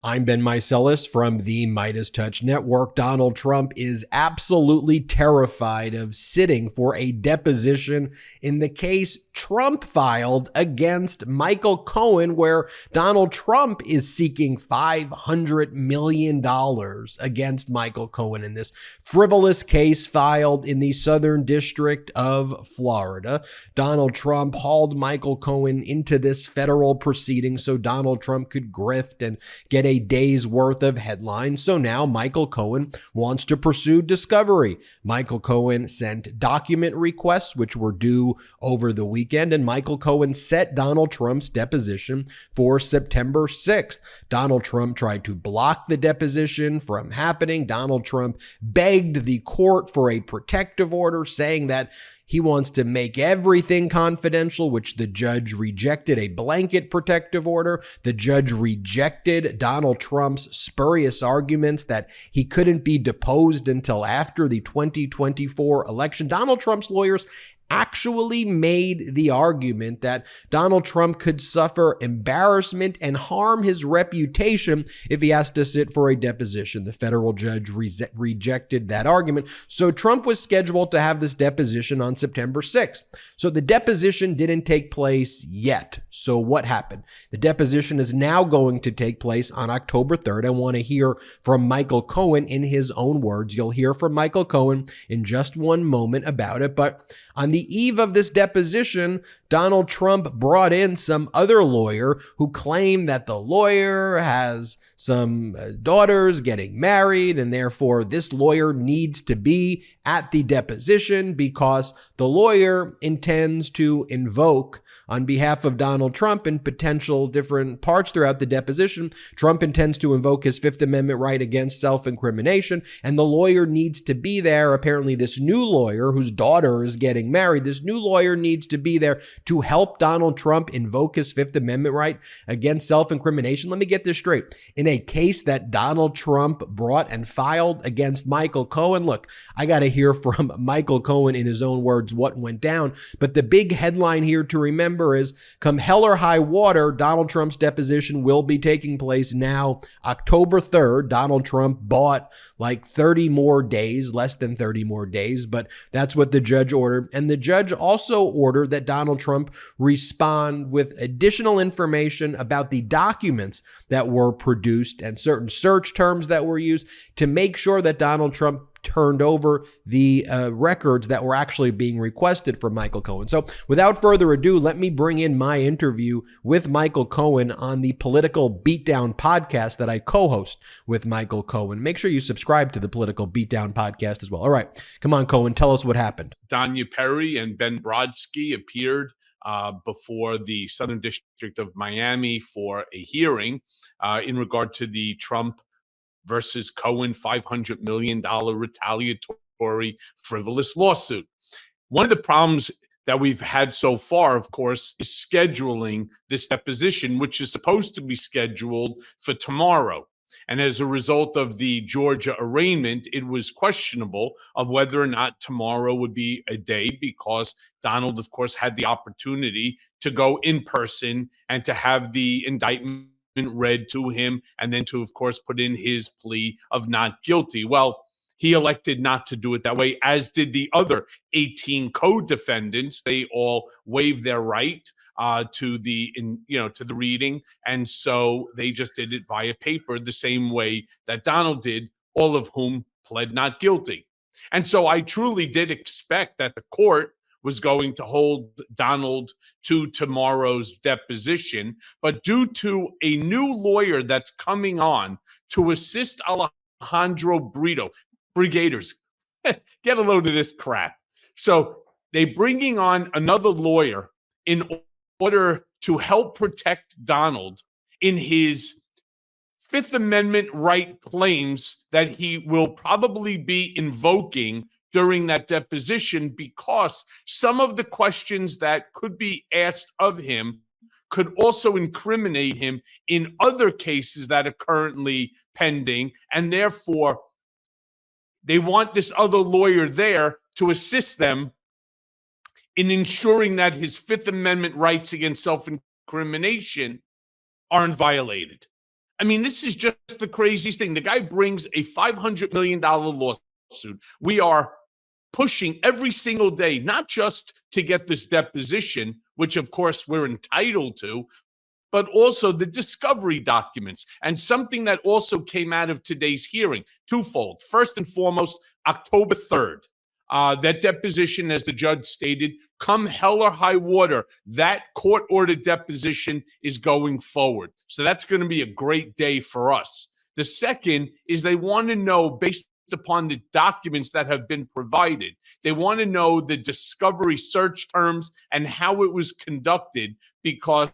I'm Ben Meiselas from the MeidasTouch Network. Donald Trump is absolutely terrified of sitting for a deposition in the case Trump filed against Michael Cohen, where Donald Trump is seeking $500 million against Michael Cohen in this frivolous case filed in the Southern District of Florida. Donald Trump hauled Michael Cohen into this federal proceeding so Donald Trump could grift and get a day's worth of headlines. So now Michael Cohen wants to pursue discovery. Michael Cohen sent document requests, which were due over the weekend, and Michael Cohen set Donald Trump's deposition for September 6th. Donald Trump tried to block the deposition from happening. Donald Trump begged the court for a protective order, saying that he wants to make everything confidential, which the judge rejected, a blanket protective order. The judge rejected Donald Trump's spurious arguments that he couldn't be deposed until after the 2024 election. Donald Trump's lawyers actually made the argument that Donald Trump could suffer embarrassment and harm his reputation if he has to sit for a deposition. The federal judge rejected that argument. So Trump was scheduled to have this deposition on September 6th. So the deposition didn't take place yet. So what happened? The deposition is now going to take place on October 3rd. I want to hear from Michael Cohen in his own words. You'll hear from Michael Cohen in just one moment about it. But on the eve of this deposition, Donald Trump brought in some other lawyer who claimed that the lawyer has some daughters getting married, and therefore this lawyer needs to be at the deposition because the lawyer intends to invoke on behalf of Donald Trump in potential different parts throughout the deposition. Trump intends to invoke his Fifth Amendment right against self-incrimination, and the lawyer needs to be there. Apparently, this new lawyer whose daughter is getting married, this new lawyer needs to be there to help Donald Trump invoke his Fifth Amendment right against self-incrimination. Let me get this straight. In a case that Donald Trump brought and filed against Michael Cohen, look, I got to hear from Michael Cohen in his own words what went down, but the big headline here to remember is, come hell or high water, Donald Trump's deposition will be taking place now, October 3rd. Donald Trump bought like 30 more days, less than 30 more days, but that's what the judge ordered. And the judge also ordered that Donald Trump respond with additional information about the documents that were produced and certain search terms that were used to make sure that Donald Trump turned over the records that were actually being requested from Michael Cohen. So without further ado, let me bring in my interview with Michael Cohen on the Political Beatdown podcast that I co-host with Michael Cohen. Make sure you subscribe to the Political Beatdown podcast as well. All right, come on, Cohen, tell us what happened. Danya Perry and Ben Brodsky appeared before the Southern District of Miami for a hearing in regard to the Trump versus Cohen $500 million retaliatory frivolous lawsuit. One of the problems that we've had so far, of course, is scheduling this deposition, which is supposed to be scheduled for tomorrow. And as a result of the Georgia arraignment, it was questionable of whether or not tomorrow would be a day, because Donald, of course, had the opportunity to go in person and to have the indictment read to him, and then to, of course, put in his plea of not guilty. Well, he elected not to do it that way, as did the other 18 co-defendants. They all waived their right to the reading, and so they just did it via paper, the same way that Donald did, all of whom pled not guilty. And so I truly did expect that the court was going to hold Donald to tomorrow's deposition, but due to a new lawyer that's coming on to assist Alejandro Brigaders, get a load of this crap. So they bringing on another lawyer in order to help protect Donald in his Fifth Amendment right claims that he will probably be invoking during that deposition, because some of the questions that could be asked of him could also incriminate him in other cases that are currently pending, and therefore they want this other lawyer there to assist them in ensuring that his Fifth Amendment rights against self-incrimination aren't violated. I mean, this is just the craziest thing. The guy brings a $500 million lawsuit. We are pushing every single day, not just to get this deposition, which of course we're entitled to, but also the discovery documents. And something that also came out of today's hearing, twofold. First and foremost, October 3rd, that deposition, as the judge stated, come hell or high water, that court-ordered deposition is going forward. So that's going to be a great day for us. The second is they want to know, based upon the documents that have been provided, they want to know the discovery search terms and how it was conducted, because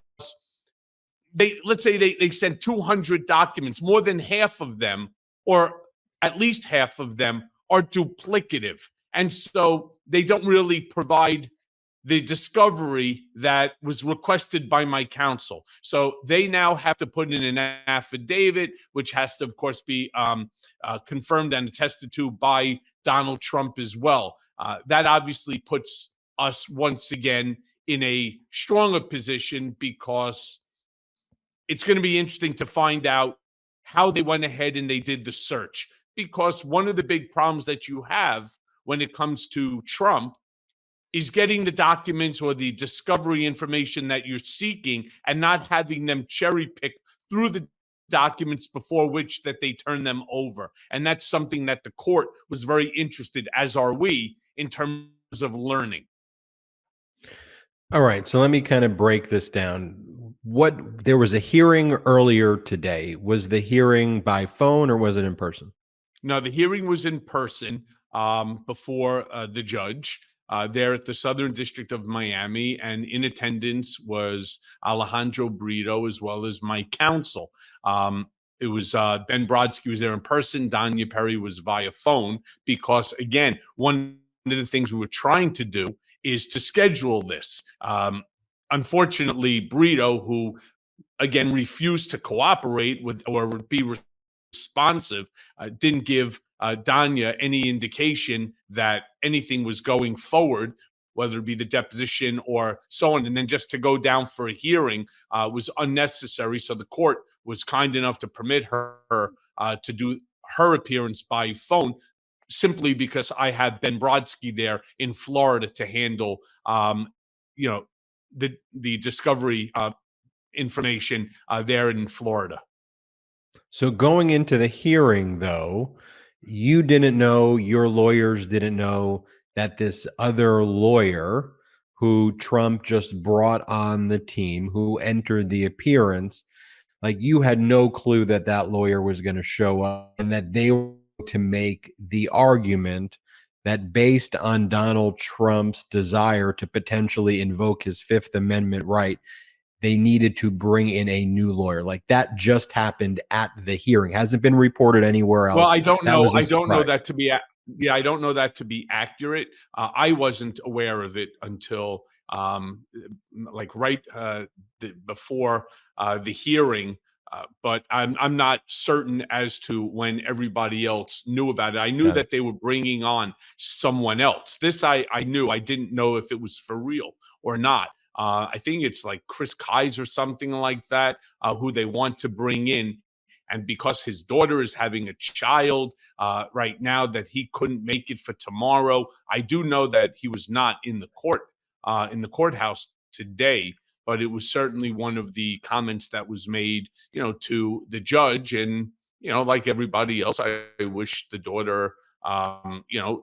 let's say they sent 200 documents, more than half of them, or at least half of them, are duplicative. And so they don't really provide the discovery that was requested by my counsel. So they now have to put in an affidavit, which has to, of course, be confirmed and attested to by Donald Trump as well. That obviously puts us once again in a stronger position, because it's going to be interesting to find out how they went ahead and they did the search. Because one of the big problems that you have when it comes to Trump is getting the documents or the discovery information that you're seeking and not having them cherry pick through the documents before which that they turn them over. And that's something that the court was very interested, as are we, in terms of learning. All right, so let me kind of break this down. There was a hearing earlier today. Was the hearing by phone or was it in person? No, the hearing was in person before the judge there at the Southern District of Miami, and in attendance was Alejandro Brito as well as my counsel. It was Ben Brodsky was there in person. Danya Perry was via phone, because, again, one of the things we were trying to do is to schedule this. Unfortunately, Brito, who, again, refused to cooperate with or be responsive, didn't give Danya any indication that anything was going forward, whether it be the deposition or so on. And then just to go down for a hearing was unnecessary. So the court was kind enough to permit her to do her appearance by phone, simply because I had Ben Brodsky there in Florida to handle, the discovery information there in Florida. So going into the hearing, though, you didn't know, your lawyers didn't know that this other lawyer who Trump just brought on the team, who entered the appearance, like, you had no clue that that lawyer was going to show up, and that they were to make the argument that, based on Donald Trump's desire to potentially invoke his Fifth Amendment right, they needed to bring in a new lawyer. Like, that just happened at the hearing. Hasn't been reported anywhere else. Well, I don't know. I don't know surprise. that to be. I don't know that to be accurate. I wasn't aware of it until before the hearing. But I'm not certain as to when everybody else knew about it. I knew that they were bringing on someone else. This I knew. I didn't know if it was for real or not. I think it's like Chris Kaiser or something like that, who they want to bring in. And because his daughter is having a child right now, that he couldn't make it for tomorrow. I do know that he was not in the courthouse today, but it was certainly one of the comments that was made, to the judge. And, like everybody else, I wish the daughter,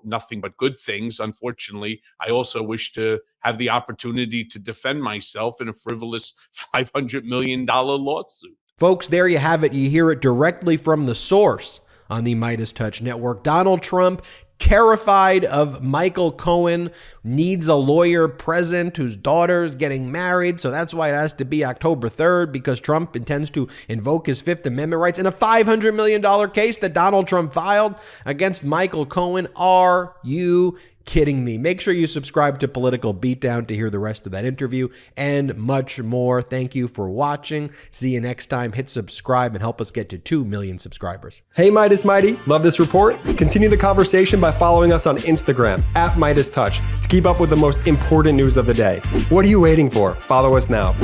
nothing but good things. Unfortunately, I also wish to have the opportunity to defend myself in a frivolous $500 million lawsuit. Folks, there you have it. You hear it directly from the source on the MeidasTouch Network. Donald Trump, terrified of Michael Cohen, needs a lawyer present whose daughter's getting married. So that's why it has to be October 3rd, because Trump intends to invoke his Fifth Amendment rights in a $500 million case that Donald Trump filed against Michael Cohen. Are you kidding me? Make sure you subscribe to Political Beatdown to hear the rest of that interview and much more. Thank you for watching. See you next time. Hit subscribe and help us get to 2 million subscribers. Hey, Meidas Mighty. Love this report? Continue the conversation by following us on Instagram @MeidasTouch to keep up with the most important news of the day. What are you waiting for? Follow us now.